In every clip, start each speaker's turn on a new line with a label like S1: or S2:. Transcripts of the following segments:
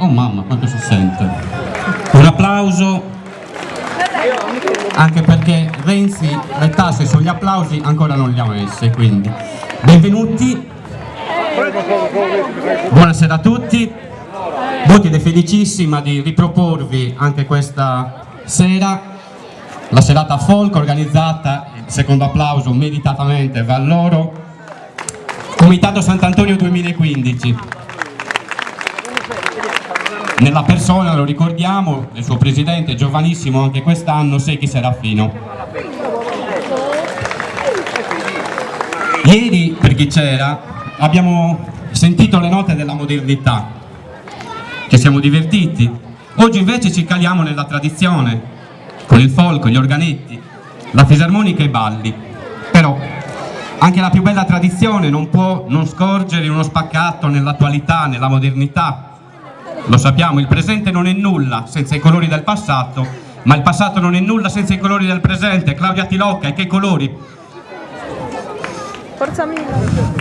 S1: Oh mamma, quanto si sente. Un applauso, anche perché Renzi le tasse sugli applausi ancora non le ha messe, quindi benvenuti, buonasera a tutti. Botida è felicissima di riproporvi anche questa sera la serata folk organizzata, il secondo applauso meritatamente va a loro, Comitato Sant'Antonio 2015. Nella persona, lo ricordiamo, del suo presidente giovanissimo anche quest'anno, Secchi Serafino. Ieri, per chi c'era, abbiamo sentito le note della modernità, ci siamo divertiti. Oggi invece ci caliamo nella tradizione, con il folk, gli organetti, la fisarmonica e i balli. Però anche la più bella tradizione non può non scorgere uno spaccato nell'attualità, nella modernità. Lo sappiamo, il presente non è nulla senza i colori del passato, ma il passato non è nulla senza i colori del presente. Claudia Tilocca, e che colori?
S2: Forza Milan.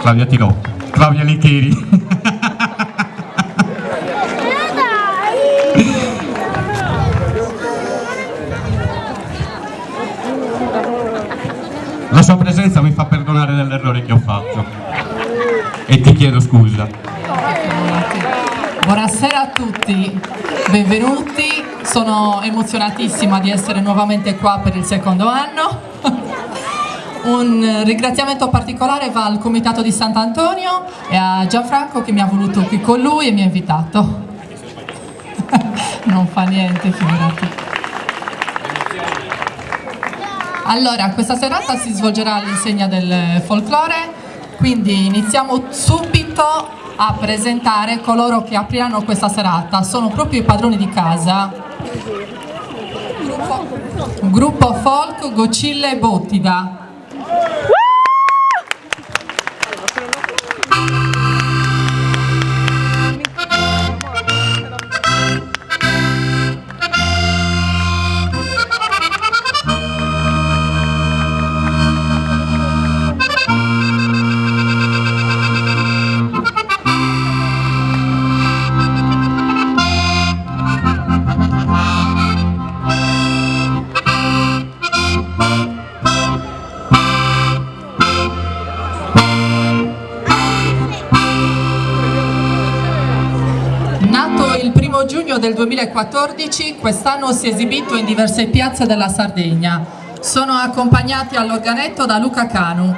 S1: Claudia Tilocca, Claudia Licheri. La sua presenza mi fa perdonare dell'errore che ho fatto e ti chiedo scusa.
S3: Buonasera a tutti, benvenuti, sono emozionatissima di essere nuovamente qua per il secondo anno. Un ringraziamento particolare va al Comitato di Sant'Antonio e a Gianfranco che mi ha voluto qui con lui e mi ha invitato. Non fa niente, figurati. Allora, questa serata si svolgerà all'insegna del folklore, quindi iniziamo subito a presentare coloro che apriranno questa serata. Sono proprio i padroni di casa. Gruppo folk Gocille Botida. Giugno del 2014, quest'anno si è esibito in diverse piazze della Sardegna. Sono accompagnati all'organetto da Luca Canu.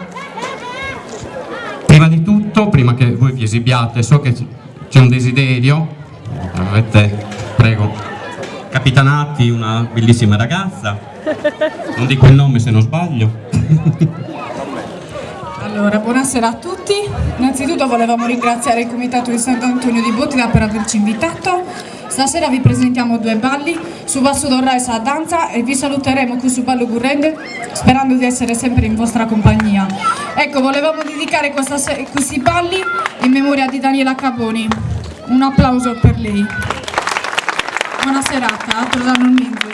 S1: Prima di tutto, prima che voi vi esibiate, so che c'è un desiderio. Avete, prego, Capitanati, una bellissima ragazza. Non dico il nome se non sbaglio.
S2: Allora, buonasera a tutti. Innanzitutto volevamo ringraziare il Comitato di Sant'Antonio di Botida per averci invitato. Stasera vi presentiamo due balli, su Basso Dorraesa a danza, e vi saluteremo qui su Ballo Gurrende, sperando di essere sempre in vostra compagnia. Ecco, volevamo dedicare questi balli in memoria di Daniela Caponi. Un applauso per lei. Buona serata, altro da non minchesi.